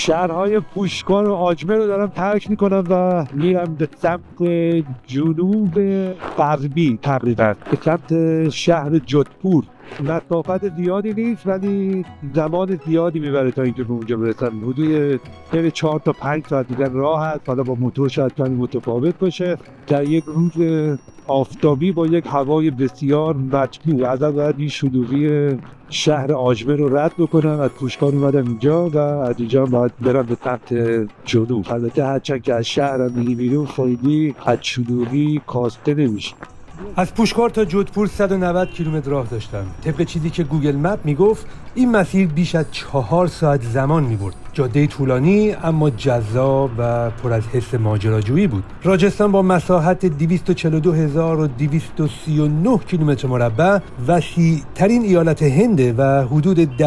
شهرهای پوشکار و آجمر رو دارم ترک میکنم و میرم به سمت جنوب غربی تقریبا، به سمت شهر جودپور. مسافت زیادی نیست ولی زمان زیادی میبره تا اینکه به اونجا برسم. حدود 4 تا 5 ساعت دیگر راه هست. حالا با موتور شاید کمی متفاوت باشه. در یک روز آفتابی با یک هوای بسیار مطبوع ازم باید این شلوغی شهر آجمر رو رد بکنم. از پوشکار اومدم اینجا و از اینجا باید برم به سمت جنوب. البته هرچند که از شهرم میری بیرون خیلی از شلوغی کاسته نمیشه. از پوشکار تا جودپور 190 کیلومتر راه داشتم. طبق چیزی که گوگل مپ میگفت این مسیر بیش از 4 ساعت زمان میبرد. جاده طولانی اما جذاب و پر از حس ماجراجویی بود. راجستان با مساحت 242,239 کیلومتر مربع وسیع ترین ایالت هنده و حدود 10.5%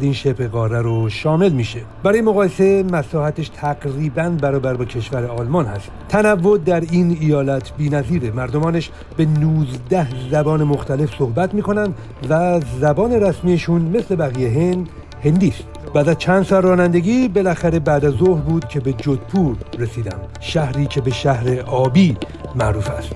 این شبه قاره رو شامل میشه. برای مقایسه مساحتش تقریباً برابر با کشور آلمان هست. تنوع در این ایالت بی‌نظیره. مردمانش به 19 زبان مختلف صحبت میکنن و زبان رسمیشون مثل بقیه هند هندی است. بعد از چند سال رانندگی بالاخره بعد از ظهر بود که به جودپور رسیدم، شهری که به شهر آبی معروف است.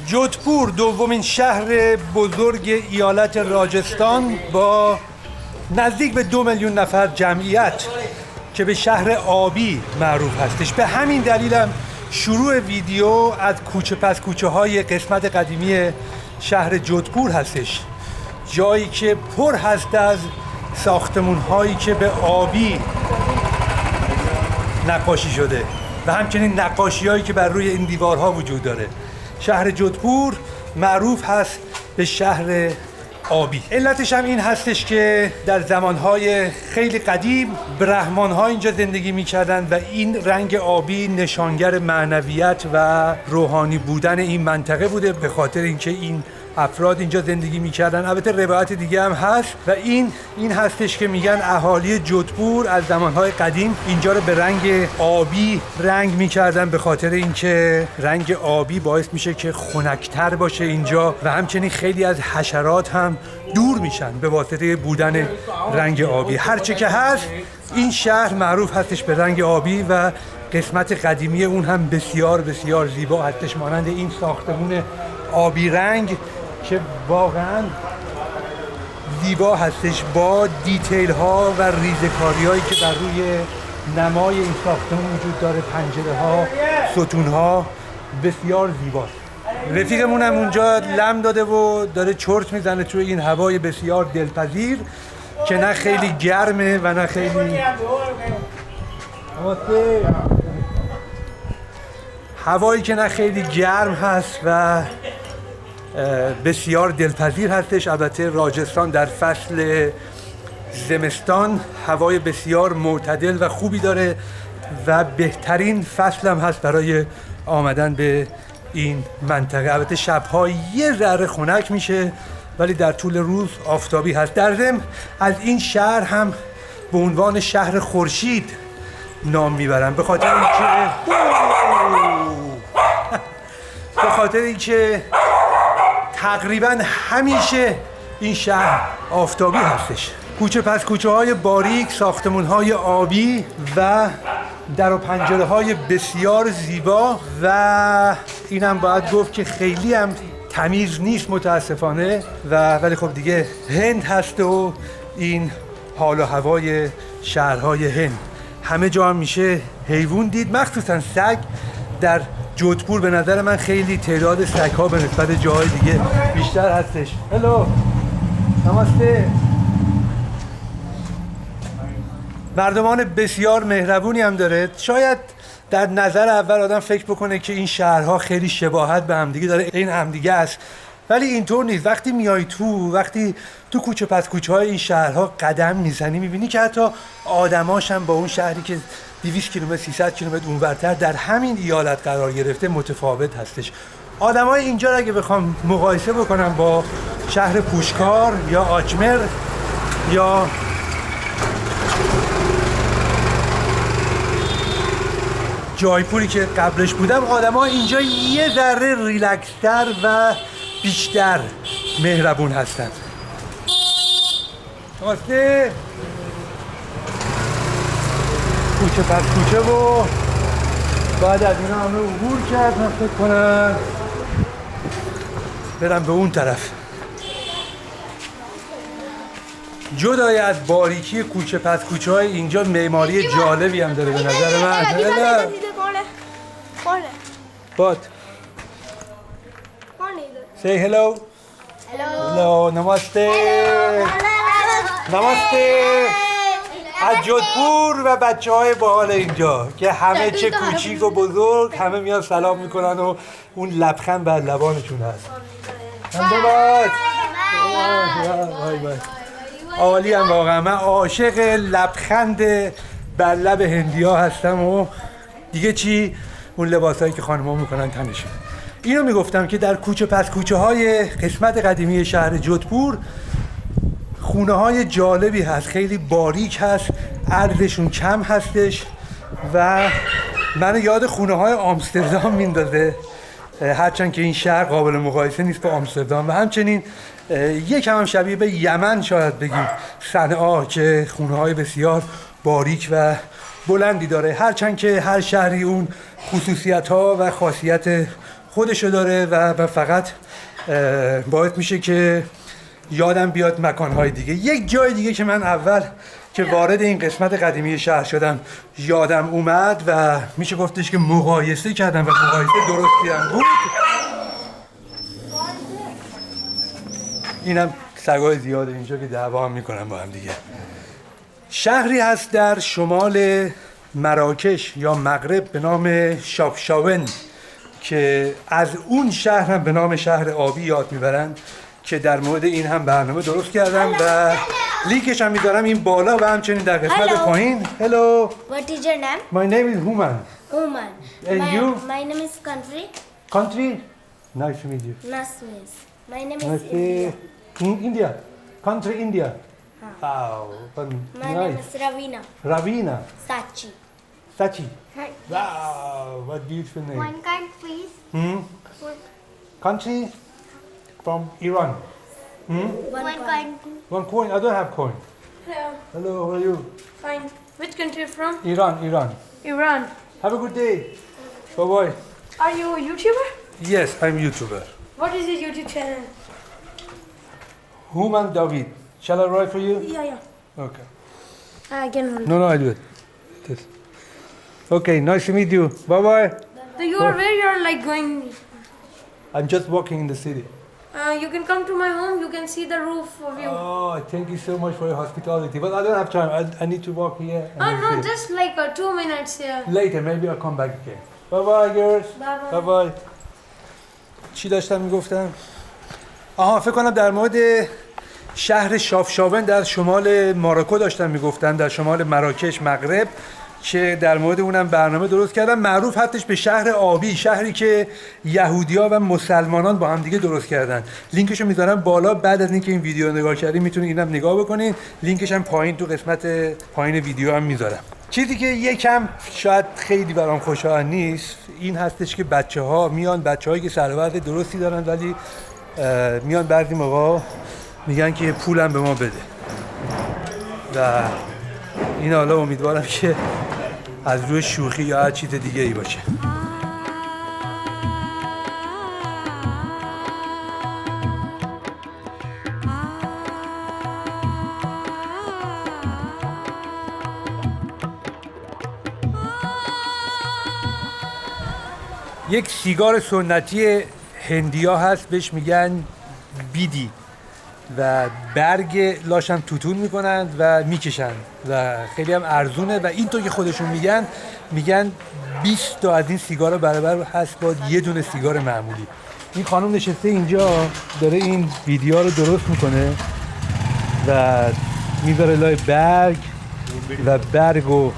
جودپور دومین شهر بزرگ ایالت راجستان با نزدیک به 2 میلیون نفر جمعیت که به شهر آبی معروف هستش. به همین دلیلم شروع ویدیو از کوچه پس کوچه های قسمت قدیمی شهر جودپور هستش، جایی که پر هست از ساختمون هایی که به آبی نقاشی شده و همچنین نقاشی هایی که بر روی این دیوارها وجود داره. شهر جودپور معروف هست به شهر آبی. علتش هم این هستش که در زمانهای خیلی قدیم برهمان‌ها اینجا زندگی می‌کردند و این رنگ آبی نشانگر معنویت و روحانی بودن این منطقه بوده، به خاطر اینکه این افراد اینجا زندگی می‌کردن. البته روایت دیگه هم هست و این هستش که میگن اهالی جودپور از زمانهای قدیم اینجا رو به رنگ آبی رنگ می‌کردن، به خاطر اینکه رنگ آبی باعث میشه که خنک‌تر باشه اینجا و همچنین خیلی از حشرات هم دور میشن به واسطه بودن رنگ آبی. هرچه که هست این شهر معروف هستش به رنگ آبی و قسمت قدیمی اون هم بسیار بسیار زیبا هستش، مانند این ساختمون آبی رنگ که واقعا زیبا هستش با دیتیل ها و ریزکاری هایی که بر روی نمای این ساختمون وجود داره. پنجره ها، ستون ها بسیار زیباست. رفیقمون هم اونجا لم داده و داره چرت میزنه توی این هوای بسیار دلپذیر که نه خیلی گرمه و نه خیلی هوایی که نه خیلی گرم هست و بسیار دلپذیر هستش. البته راجستان در فصل زمستان هوای بسیار معتدل و خوبی داره و بهترین فصل هم هست برای آمدن به این منطقه. البته شب‌ها یه ذره خنک میشه ولی در طول روز آفتابی هست. در ضمن از این شهر هم به عنوان شهر خورشید نام میبرن به خاطر اینکه تقریبا همیشه این شهر آفتابی هستش. کوچه پس کوچه های باریک، ساختمون های آبی و در و پنجره های بسیار زیبا و اینم باید گفت که خیلی هم تمیز نیست متاسفانه ولی خب دیگه هند هست و این حال و هوای شهرهای هند. همه جا هم میشه حیوان دید، مخصوصا سگ. در جودپور به نظر من خیلی تعداد سگ‌ها به نسبت جاهای دیگه بیشتر هستش. هلو، نماسته. مردمان بسیار مهربونی هم داره. شاید در نظر اول آدم فکر بکنه که این شهرها خیلی شباهت به همدیگه داره، این همدیگه است، ولی اینطور نیست. وقتی میای وقتی تو کوچه پس کوچه های این شهرها قدم میزنی میبینی که حتی آدماش هم با اون شهری که 200 کیلومتر 300 کیلومتر اونورتر در همین ایالت قرار گرفته متفاوت هستش. آدمای اینجا رو اگه بخوام مقایسه بکنم با شهر پوشکار یا آجمر یا جایپوری که قبلش بودم آدم‌ها اینجا یه ذره ریلکس‌تر و بیشتر مهربون هستن. نماسته. کوچه پس کوچه و بعد از اینا همه عبور کرد. من فکر کنم برم به اون طرف. جدای از باریکی کوچه پس کوچه های اینجا معماری جالبی هم داره به نظر من. What? Say hello. Hello. Namaste. Namaste. از جودپور و بچه های باحال اینجا که همه چه کوچیک و بزرگ همه میان سلام میکنن و اون لبخند بر لبانشون هست. عالی هم واقعا. من عاشق لبخند بر لب هندیا هستم و دیگه چی اون لباسایی که خانم‌ها میکنن تنشون. اینو میگفتم که در کوچه پس کوچه های قسمت قدیمی شهر جودپور خونه های جالبی هست، خیلی باریک هست، عرضشون کم هستش و منو یاد خونه های آمستردام میندازه، هرچند که این شهر قابل مقایسه نیست با آمستردام و همچنین یکم هم شبیه به یمن شاید بگیم، صنعا که خونه های بسیار باریک و بلندی داره، هرچند که هر شهری اون خصوصیت ها و خاصیت خودشو داره و فقط باعث میشه که یادم بیاد مکانهای دیگه. یک جای دیگه که من اول که وارد این قسمت قدیمی شهر شدم یادم اومد و میشه گفتش که مقایسه کردم و مقایسه درستی هم بود، اینم سگای زیاده اینجا که دعوا هم میکنن با هم دیگه. شهری هست در شمال مراکش یا مغرب به نام شافشاون که از اون شهر هم به نام شهر آبی یاد میبرن که در مورد این هم برنامه درست کردم و لینکش هم میذارم این بالا و همچنین در قسمت پایین. Hello. What is your name? My name is Human. Human. And you? My name is Country. Country? Nice to meet you. Nice to meet you. My name is Nice. India. India. Country India. Wow. My name Nice. is Ravina. Ravina. Sachi. Sachi. Hi. Wow. What beautiful name. One card, please. Country from Iran. One card. One coin. I don't have coin. Hello. Hello. How are you? Fine. Which country from? Iran. Iran. Iran. Have a good day. Bye bye. Are you a YouTuber? Yes, I'm YouTuber. What is your YouTube channel? Human David. Shall I write for you? Yeah. Okay. I can hold. No, I do it. This. Okay, nice to meet you. Bye bye. So you are where you are like going? I'm just walking in the city. You can come to my home. You can see the roof view. Oh, thank you so much for your hospitality. But I don't have time. I need to walk here. and then No, see. just like 2 minutes here. Later, maybe I'll come back again. Bye bye, girls. Bye bye. Bye bye. چی داشتم میگفتم؟ آها، فکر کنم در مورد شهر شافشاون در شمال ماروکو داشتم میگفتم، در شمال مراکش مغرب، که در مورد اونم برنامه درست کردم. معروف هستش به شهر آبی، شهری که یهودی‌ها و مسلمانان با هم دیگه درست کردن. لینکشو میذارم بالا، بعد از اینکه این ویدیو نگاه کردین میتونید اینم نگاه بکنین. لینکش هم پایین تو قسمت پایین ویدیو هم میذارم. چیزی که یکم شاید خیلی برام خوشایند نیست این هستش که بچه‌ها میان، بچه‌هایی که سر وضع درستی دارن ولی میان بعضی موقع میگن که پولم به ما بده و این حالا امیدوارم که از روی شوخی یا هر چیز دیگه ای باشه. یک سیگار سنتی هندیا هست بهش میگن بیدی و برگ لاشم توتون میکنند و میکشند و خیلی هم ارزونه و اینطور که خودشون میگن 20 تا از این سیگار برابر هست با یه دونه سیگار معمولی. این خانم نشسته اینجا داره این ویدیو رو درست میکنه و میذاره لای برگ و برگو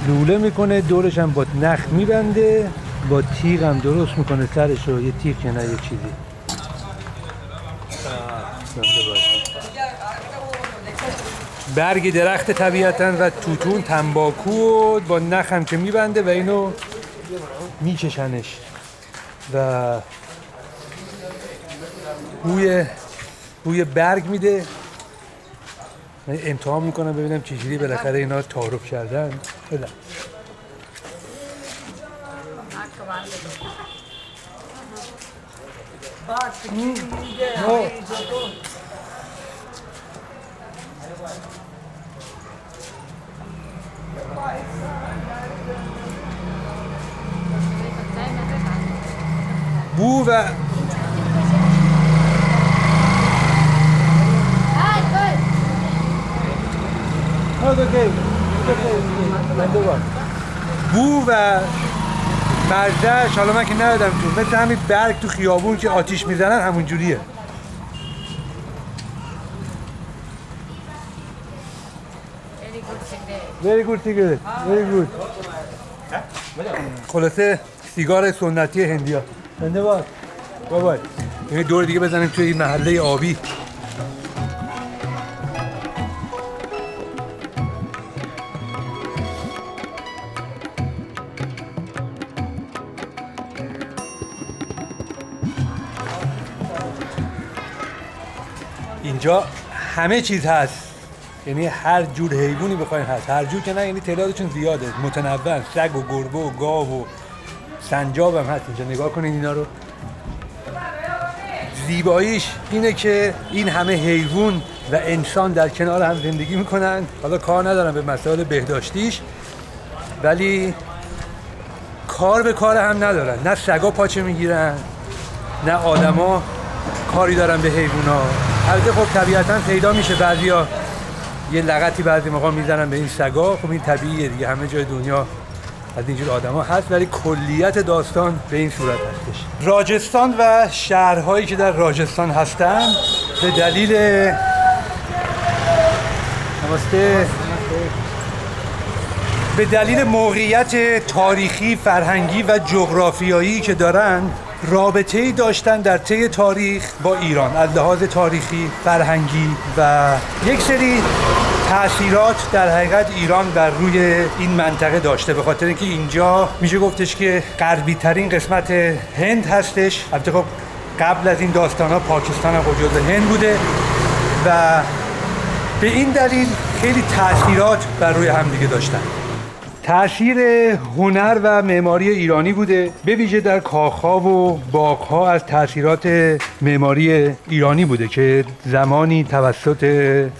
لوله میکنه، دورش هم با نخ میبنده، با تیغ هم درست میکنه سرشو، یه تیغ که نه یه چیزی. برگ درخت طبیعتاً و توتون، تنباکو با نخ هم که میبنده و اینو میکشنش و بوی برگ میده. امتحان میکنم ببینم چجوری بالاخره اینا تعارف کردن. بله. بو و بو و مزهش حالا من که ندادم تو، مثل همین برگ تو خیابون که آتیش میزنن همون جوریه. Very good cigarette. Very good. خلاصه سیگار سنتی هندیا. بنده بار. بابا. یه دور دیگه بزنیم توی این محله آبی. اینجا همه چیز هست، یعنی هر جور حیوانی بخواین هست. هر جور که نه، یعنی تعدادشون زیاده، متنوع. سگ و گربه و گاو و سنجاب هم هست اینجا. نگاه کنید اینا رو. زیباییش اینه که این همه حیوان و انسان در کنار هم زندگی میکنن. حالا کار ندارم به مسائل بهداشتیش، ولی کار به کار هم ندارن. نه سگا پاچه میگیرن، نه آدما کاری دارن به حیوونا. البته خب طبیعتاً پیدا میشه بعضیا یه لغتی بعضی موقع میزنن به این سگا. خب این طبیعیه دیگه، همه جای دنیا از اینجور آدما هست، ولی کلیت داستان به این صورت هستش. راجستان و شهرهایی که در راجستان هستن به دلیل به دلیل موقعیت تاریخی، فرهنگی و جغرافیایی که دارن، رابطه‌ای داشتن در طی تاریخ با ایران از لحاظ تاریخی، فرهنگی و یک سری تأثیرات در حقیقت ایران بر روی این منطقه داشته، به خاطر اینکه اینجا میشه گفتش که غربی ترین قسمت هند هستش. البته خب قبل از این داستانا پاکستان هم جزو هند بوده و به این دلیل خیلی تأثیرات بر روی هم دیگه داشتن. تأثیر هنر و معماری ایرانی بوده، به ویژه در کاخ‌ها و باغ‌ها از تأثیرات معماری ایرانی بوده که زمانی توسط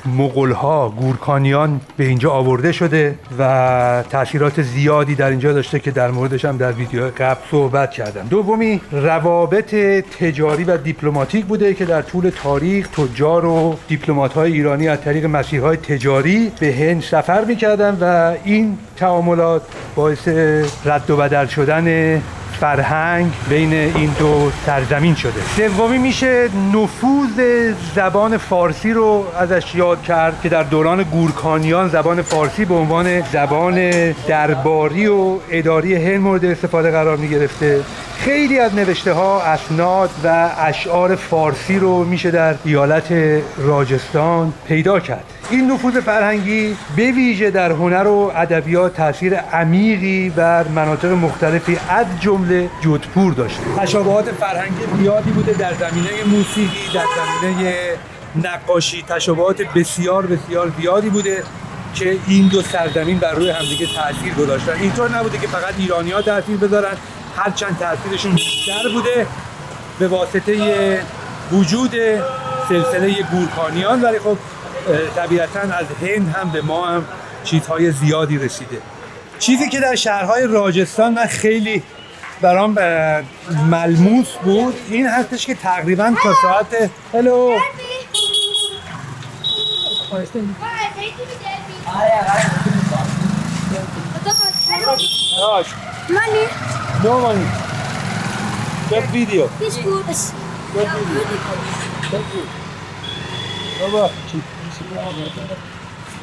مغول‌ها، گورکانیان به اینجا آورده شده و تأثیرات زیادی در اینجا داشته که در موردش هم در ویدیو قبل صحبت کردم. دومی روابط تجاری و دیپلماتیک بوده که در طول تاریخ تجار و دیپلمات‌های ایرانی از طریق مسیرهای تجاری به هند سفر می‌کردند و این تعاملات باعث رد و بدل شدن فرهنگ بین این دو سرزمین شده. سومی میشه نفوذ زبان فارسی رو ازش یاد کرد که در دوران گورکانیان زبان فارسی به عنوان زبان درباری و اداری هند مورد استفاده قرار میگرفته. خیلی از نوشته ها، اسناد و اشعار فارسی رو میشه در ایالت راجستان پیدا کرد. این نفوذ فرهنگی به ویژه در هنر و ادبیات تاثیر عمیقی بر مناطق مختلفی از جمله جودپور داشته. تشابهات فرهنگی زیادی بوده در زمینه موسیقی، در زمینه نقاشی، تشابهات بسیار بسیار زیادی بوده که این دو سرزمین بر روی همدیگه تاثیر گذاشتن. اینطور نبوده که فقط ایرانی‌ها تاثیر بذارن، هرچند تاثیرشون بیشتر بوده به واسطه وجود سلسله گورکانیان، ولی خب طبیعتاً از هند هم به ما هم چیزهای زیادی رسیده. چیزی که در شهرهای راجستان من خیلی برام ملموس بود این هستش که تقریباً تا ساعت Money. No money. Get video. This food is Get video. Thank you. بابا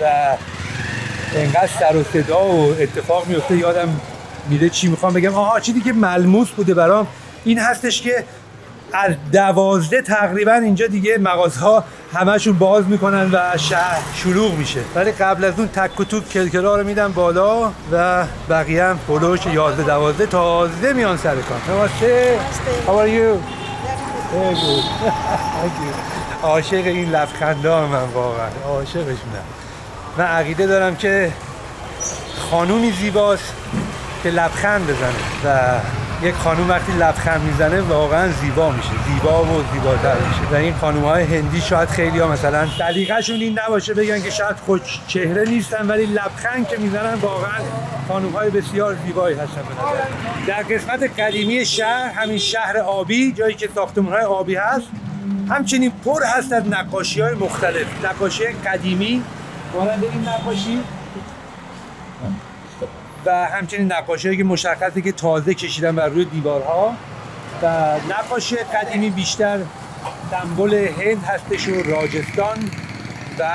و انقدر سر و صدا و اتفاق میفته یادم میره چی میخوام بگم. چیزی که ملموس بوده برام این هستش که از 12 تقریبا اینجا دیگه مغازها همشون باز میکنن و شهر شلوغ میشه، ولی قبل از اون تک و توک کلکلا رو میدن بالا و بقیه هم هلوش 11-12 تازه میان سر کار. نماسته. How are you? Very good. Thank you. عاشق این لبخنده من واقعا عاشقشونم. من عقیده دارم که خانومی زیباست که لبخند بزنه و یک خانوم وقتی لبخند میزنه واقعا زیبا میشه، زیبا و زیباتر میشه. و این خانوم‌های هندی شاید خیلی ها مثلا سلیقه‌شون این نباشه بگن که شاید خوش چهره نیستن، ولی لبخند که میزنن واقعا خانوم‌های بسیار زیبایی هستن به نظر. در قسمت قدیمی شهر، همین شهر آبی، جایی که ساختمان‌های آبی هست، همچنین پر هست از نقاشی‌های مختلف، نقاشی قدیمی مانند این نقاشی و همچنین نقاشی‌هایی که مشخصه که تازه کشیدن بر روی دیوارها و نقاشی قدیمی بیشتر سمبل هند هستش و راجستان و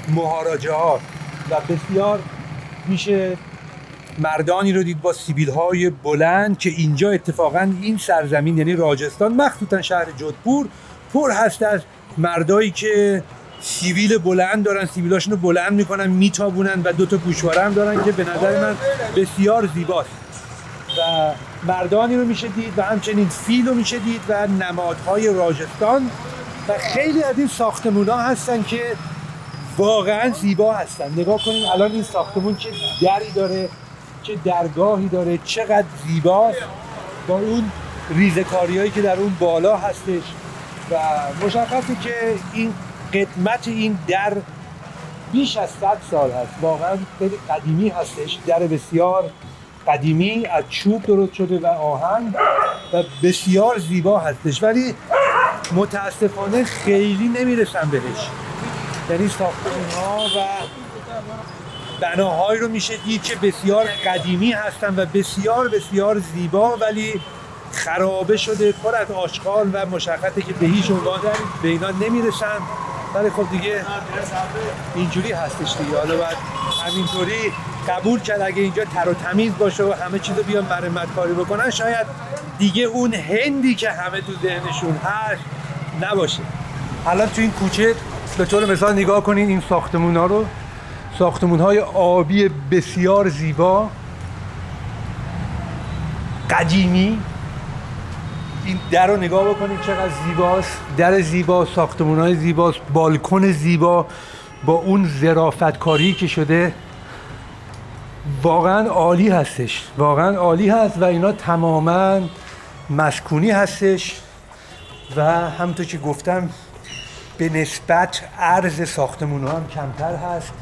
مهاراجاها و بسیار میشه مردانی رو دید با سیبیل‌های بلند که اینجا اتفاقاً این سرزمین یعنی راجستان مخصوصاً شهر جودپور پر هست از مردایی که سیبیل بلند دارن، سیبیلاشون رو بلند میکنن میتابونن و 2 گوشواره هم دارن که به نظر من بسیار زیباست و مردانی رو میشه دید و همچنین فیل رو میشه دید و نمادهای راجستان و خیلی از این ساختمون ها هستن که واقعا زیبا هستن. نگاه کنین الان این ساختمون چه دری داره، چه درگاهی داره، چقدر زیباست با اون ریزکاری هایی که در اون بالا هستش و مشخصه که این قدمت این در بیش از 100 سال هست، واقعا خیلی قدیمی هستش، در بسیار قدیمی از چوب درست شده و آهن و بسیار زیبا هستش، ولی متاسفانه خیلی نمیرسن بهش. یعنی ساختمان‌ها و بناهایی رو میشه دید که بسیار قدیمی هستن و بسیار بسیار زیبا ولی خرابه شده، پر از آشغال و مشخصه که به هیچ عنوان به اینا نمیرسن، ولی خب دیگه اینجوری هستش دیگه. حالا باید همینطوری قبول کرد اگه اینجا تر و تمیز باشه و همه چیزو بیان مرمت کاری بکنن شاید دیگه اون هندی که همه تو ذهنشون هست نباشه. الان تو این کوچه به طور مثال نگاه کنین این ساختمونا رو، ساختمون‌های آبی بسیار زیبا قدیمی. این در رو نگاه بکنید چقدر زیباست، در زیبا، ساختمان‌های زیباست، بالکن زیبا با اون ظرافت‌کاری که شده واقعا عالی هستش، واقعا عالی هست و اینا تماماً مسکونی هستش و همونطور که گفتم به نسبت عرض ساختمان‌ها هم کمتر هست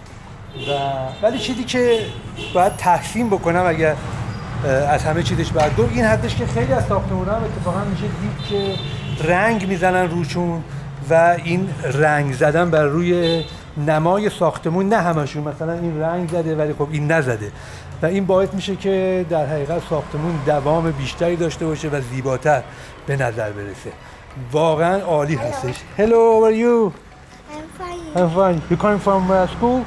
ولی چیزی که باید تحسین بکنم اگر از همه چیزش باید گفت این حدش که خیلی از ساختمان‌ها هم اتفاقا میشه دید که رنگ میزنن روشون و این رنگ زدن بر روی نمای ساختمون، نه همشون مثلا این رنگ زده ولی خب این نزده و این باعث میشه که در حقیقت ساختمون دوام بیشتری داشته باشه و زیباتر به نظر برسه. واقعا عالی هستش. Hello, how are you? I'm fine. I'm fine. You coming from school?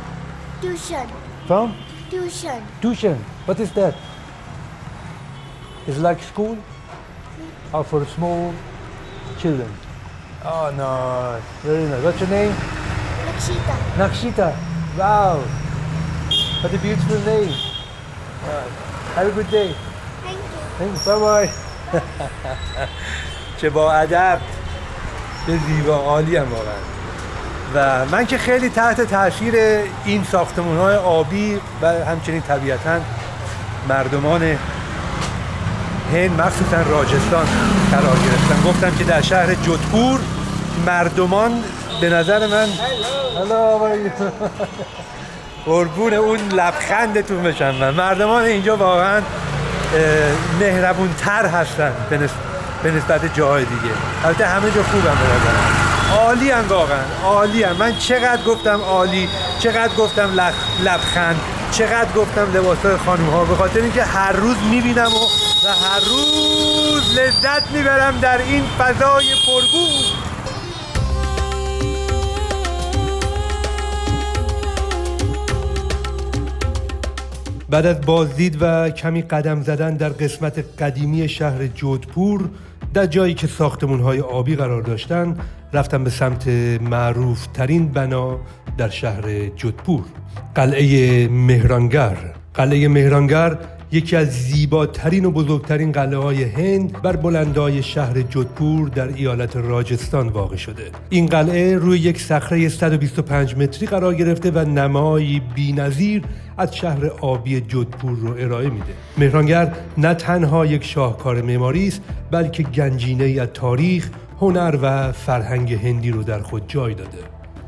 Tuition. From? Tuition. Tuition. What is that? It's like school? Or for small children? Oh, no. Very nice. What's your name? Nakshita. Nakshita. Wow. What a beautiful name. Have a good day. Thank you. Thanks. Bye-bye. چه با ادب، چه زیبا، عالی هم واقعا. و من که خیلی تحت تاثیر این ساختمان‌های آبی و همچنین طبیعتاً مردمان هند مخصوصاً راجستان قرار گرفتم. گفتم که در شهر جودپور مردمان به نظر من قربون اون لبخندتون بشم. من مردمان اینجا واقعاً مهربون‌تر هستن به نسبت جاهای دیگه. البته همه جا خوبم به نظرم. عالی هم واقعا، عالی هم. من چقدر گفتم عالی، چقدر گفتم لبخند، چقدر گفتم لباسای خانوم ها، به خاطر اینکه هر روز میبینم و هر روز لذت میبرم در این فضای پرگو. بعد از بازدید و کمی قدم زدن در قسمت قدیمی شهر جودپور در جایی که ساختمان‌های آبی قرار داشتند رفتم به سمت معروف ترین بنا در شهر جودپور، قلعه مهرانگر. قلعه مهرانگر یکی از زیباترین و بزرگترین قلعه‌های هند بر بلندای شهر جودپور در ایالت راجستان واقع شده. این قلعه روی یک صخره 125 متری قرار گرفته و نمایی بی‌نظیر از شهر آبی جودپور رو ارائه میده. مهرانگر نه تنها یک شاهکار معماری است، بلکه گنجینه‌ای از تاریخ، هنر و فرهنگ هندی رو در خود جای داده.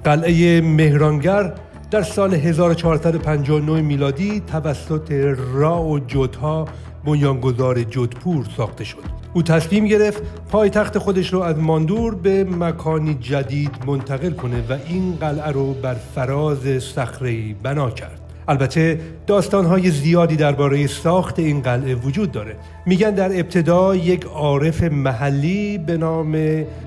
قلعه مهرانگر در سال 1459 میلادی توسط راو جودها بنیانگذار جودپور ساخته شد. او تصمیم گرفت پایتخت خودش رو از ماندور به مکانی جدید منتقل کنه و این قلعه رو بر فراز صخره‌ای بنا کرد. البته داستان‌های زیادی درباره ساخت این قلعه وجود داره. میگن در ابتدا یک عارف محلی به نام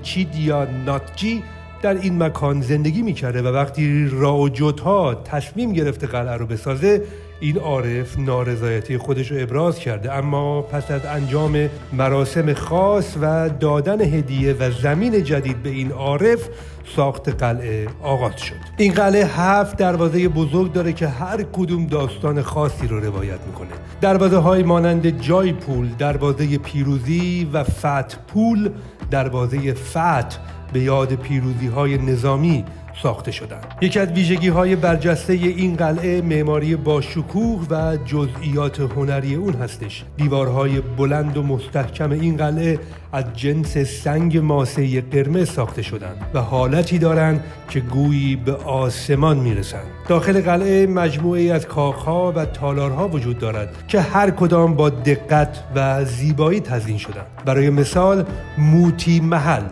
چیدیا ناتجی در این مکان زندگی میکرده و وقتی راو جودها تصمیم گرفته قلعه رو بسازه، این عارف نارضایتی خودش رو ابراز کرده، اما پس از انجام مراسم خاص و دادن هدیه و زمین جدید به این عارف، ساخت قلعه آغاز شد. این قلعه 7 دروازه بزرگ داره که هر کدوم داستان خاصی رو روایت میکنه. دروازه های مانند جای پول، دروازه پیروزی و فتح پول، دروازه فتح به یاد پیروزی‌های نظامی ساخته شدند. یکی از ویژگی‌های برجسته این قلعه معماری با شکوه و جزئیات هنری اون هستش. دیوارهای بلند و مستحکم این قلعه از جنس سنگ ماسه‌ای قرمز ساخته شدند و حالتی دارند که گویی به آسمان میرسند. داخل قلعه مجموعه‌ای از کاخ‌ها و تالارها وجود دارد که هر کدام با دقت و زیبایی تزیین شدند. برای مثال موتی محل،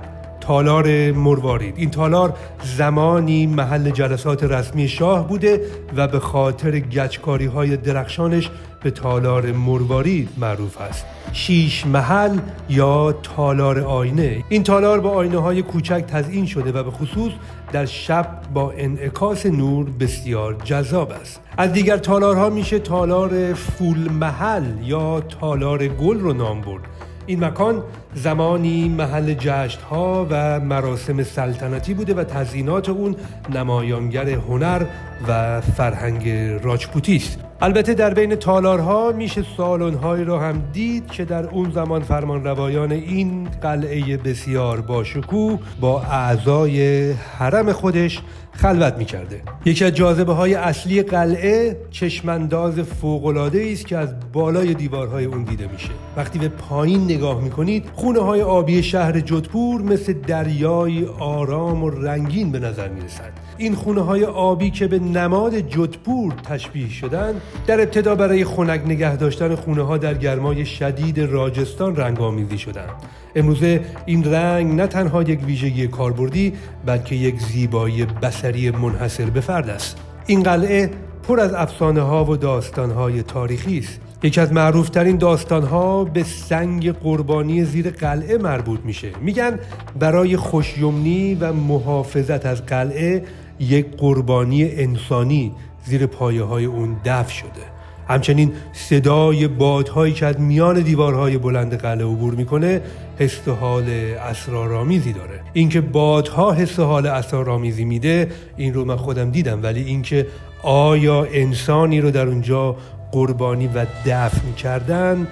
تالار مروارید. این تالار زمانی محل جلسات رسمی شاه بوده و به خاطر گچکاری‌های درخشانش به تالار مروارید معروف است. شیش محل یا تالار آینه، این تالار با آینه‌های کوچک تزیین شده و به خصوص در شب با انعکاس نور بسیار جذاب است. از دیگر تالارها میشه تالار فول محل یا تالار گل رو نام برد. این مکان زمانی محل جشن‌ها و مراسم سلطنتی بوده و تزیینات اون نمایانگر هنر و فرهنگ راجپوتی است. البته در بین تالارها میشه سالن‌هایی را هم دید که در اون زمان فرمانروایان این قلعه بسیار باشکوه با اعضای حرم خودش خلوت می‌کرده. یکی از جاذبه‌های اصلی قلعه چشمانداز فوق‌العاده‌ای است که از بالای دیوارهای اون دیده میشه. وقتی به پایین نگاه می‌کنید، خونه‌های آبی شهر جودپور مثل دریای آرام و رنگین به نظر می‌رسند. این خونه‌های آبی که به نماد جودپور تشبیه شدند، در ابتدا برای خنک نگه داشتن خونه‌ها در گرمای شدید راجستان رنگ‌آمیزی شدند. امروزه این رنگ نه تنها یک ویژگی کاربردی، بلکه یک زیبایی بصری منحصر به فرد است. این قلعه پر از افسانه‌ها و داستان‌های تاریخی است. یکی از معروف‌ترین داستان‌ها به سنگ قربانی زیر قلعه مربوط میشه. میگن برای خوشیمنی و محافظت از قلعه یک قربانی انسانی زیر پایه‌های اون دفن شده. همچنین صدای بادهایی که از میان دیوارهای بلند قلعه عبور میکنه حس و حال اسرارآمیزی داره. اینکه بادها حس و حال اسرارآمیزی میده، این رو من خودم دیدم، ولی اینکه آیا انسانی رو در اونجا قربانی و دفن کردن،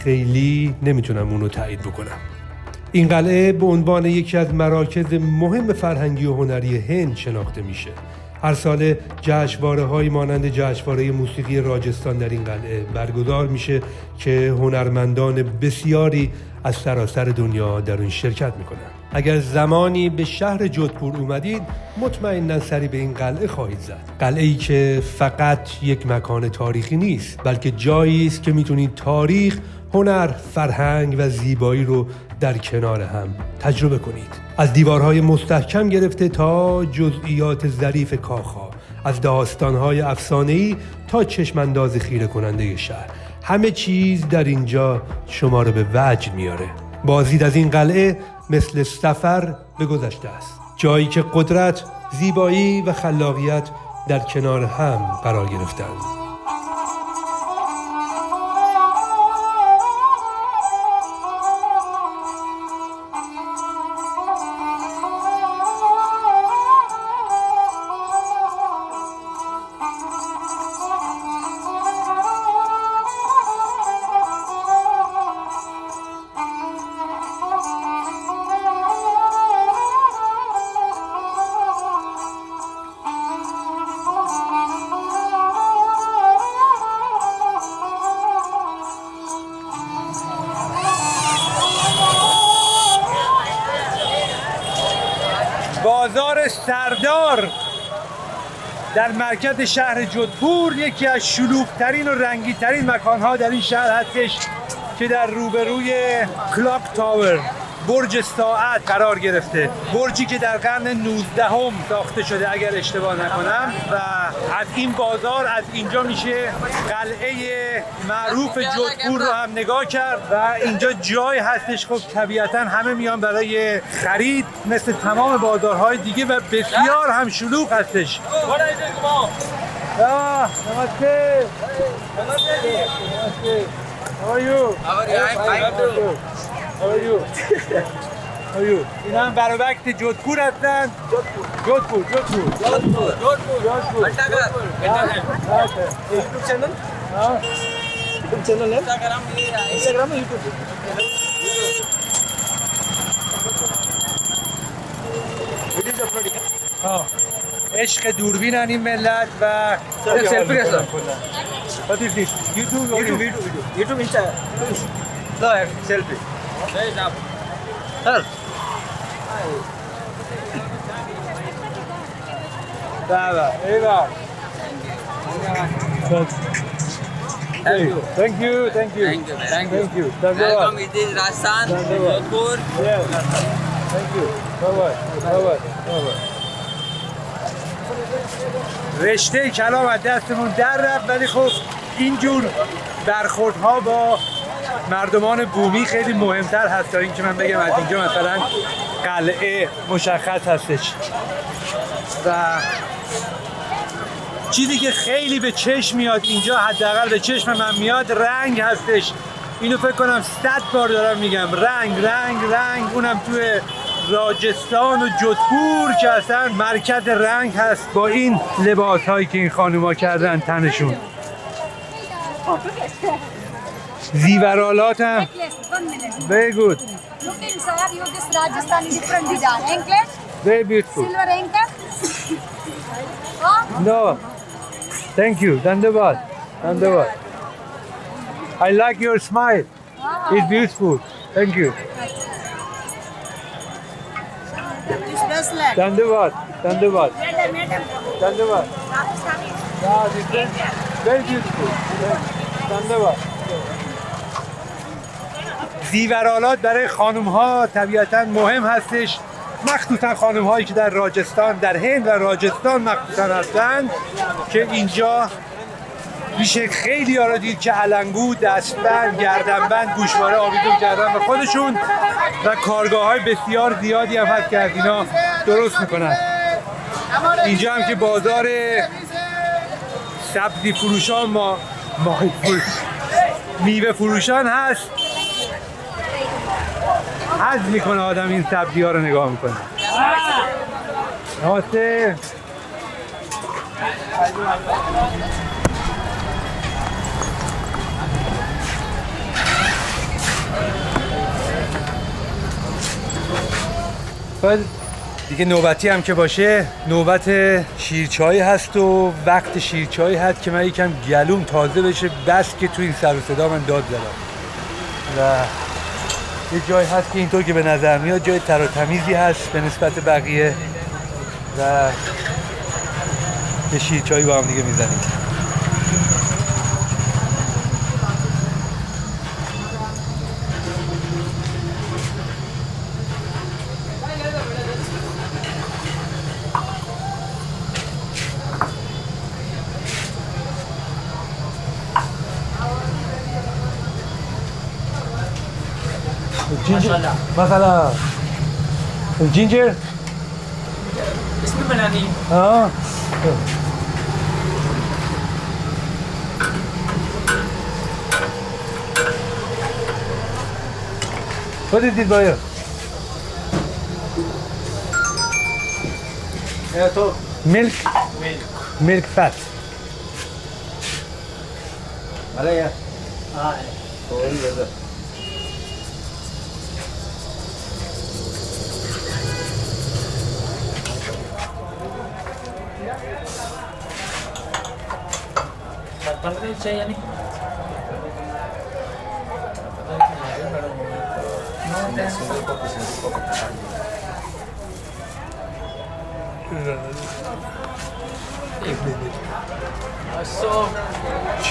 خیلی نمیتونم اونو تایید بکنم. این قلعه به عنوان یکی از مراکز مهم فرهنگی و هنری هند شناخته میشه. هر سال جشنواره‌هایی مانند جشنواره موسیقی راجستان در این قلعه برگزار میشه که هنرمندان بسیاری از سراسر دنیا در اون شرکت میکنن. اگر زمانی به شهر جودپور اومدید، مطمئناً سری به این قلعه خواهید زد. قلعه‌ای که فقط یک مکان تاریخی نیست، بلکه جایی است که میتونید تاریخ، هنر، فرهنگ و زیبایی رو در کنار هم تجربه کنید. از دیوارهای مستحکم گرفته تا جزئیات ظریف کاخها، از داستانهای افسانه‌ای تا چشمانداز خیره کننده شهر، همه چیز در اینجا شما رو به وجد میاره. بازدید از این قلعه مثل سفر به گذشته است، جایی که قدرت، زیبایی و خلاقیت در کنار هم قرار گرفتند. بازار سردار در مرکز شهر جودپور یکی از شلوغ‌ترین و رنگی‌ترین مکان‌ها در این شهر هستش که در روبروی کلاک تاور برج ساعت قرار گرفته. برجی که در قرن 19 ساخته شده اگر اشتباه نکنم و از این بازار از اینجا میشه قلعه معروف جودپور رو هم نگاه کرد و اینجا جای هستش. خب طبیعتا همه میان برای خرید مثل تمام بازارهای دیگه و بسیار هم شلوغ هستش. نمسته. How are you? How are you? How are you? این هم برابکت جودپور هستن. جودپور. YouTube channel? YouTube channel है? Instagram है YouTube? Videos uploading है? عشق دوربینن این ملت و Selfie कैसा? What is this? YouTube Insta. No, selfie. Sir. ایوه. Thank you. Thank you. Welcome, it is Rajasthan, Jodhpur. Yes. Thank you. Bye-bye. رشته کلام از دستمون در رفت ولی خب اینجور برخوردها با مردمان بومی خیلی مهمتر هست تا اینکه من بگم از اینجا مثلا قلعه مشخص هستش. و چیزی که خیلی به چشم میاد اینجا، حداقل به چشم من میاد، رنگ هستش. اینو فکر کنم 100 بار دارم میگم، رنگ. اونم توی راجستان و جودپور که اصلا مرکز رنگ هست با این لباس هایی که این خانوما کردن تنشون. زیورالات هم very good. Look inside, you this Rajasthani different design. Anklet, Very beautiful. silver anklet. Oh, No. Thank you. Dandabad. I like your smile. It's beautiful. Thank you. this bracelet. Dandabad. Madam. Rajasthani. Yeah, different. Very beautiful. Dandabad. زیورالات برای خانم ها طبیعتا مهم هستش، مخصوصا خانم هایی که در راجستان، در هند و راجستان مخصوصا هستند که اینجا میشه خیلی ها رو دید که علنگو، دستبند، گردنبند، گوشواره آویزون کردن به خودشون و کارگاه های بسیار زیادی هم هست که از اینا درست میکنن. اینجا هم که بازار سبزی فروشان میوه فروشان هست، حظ میکنه آدم این سبزی ها رو نگاه میکنه. نمسته. بعد دیگه نوبتی هم که باشه نوبت شیرچای هست و وقت شیرچای هست که من یکم گلوم تازه بشه، بس که تو این سر و صدا من داد زدم و یه جای هست که اینطور که به نظر میاد جای تر و تمیزی هست به نسبت بقیه و یه شیرچایی با هم دیگه میزنیم. माशाल्लाह مثلا جینجر इसमें बनानी है ها What is this buyer? तो Milk fat. अरे यार हाँ थोड़ी ज़्यादा चाहिए नहीं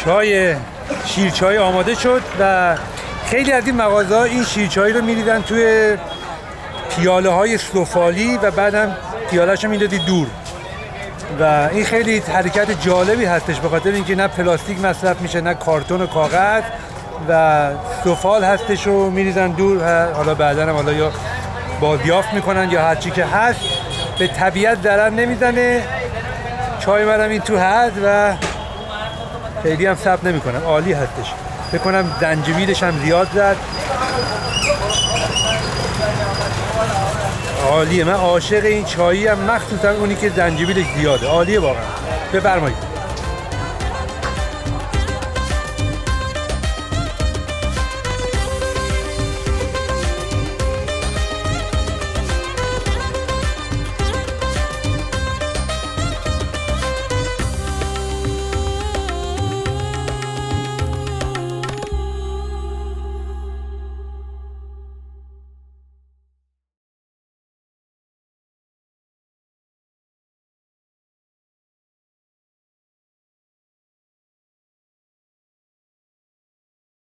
چای شیرچای آماده شد و خیلی از این مغازه‌ها این شیرچای رو می‌ریزن توی پیاله های سفالی و بعدم پیاله‌ش رو می‌دادی دور و این خیلی حرکت جالبی هستش به خاطر اینکه نه پلاستیک مصرف میشه نه کارتون و کاغذ و سفال هستش و می‌ریزن دور. حالا بعداً هم حالا یا بازیافت میکنن یا هر چی که هست، به طبیعت ضرر نمیزنه. چای منم این تو هست و خیلی هم صبر نمیکنم، عالی هستش. فکر کنم زنجبیلش هم زیاد زد. عالیه، من عاشق این چایی هم، مخصوصا اونی که زنجبیلش زیاده. عالیه واقعا. بفرمایید.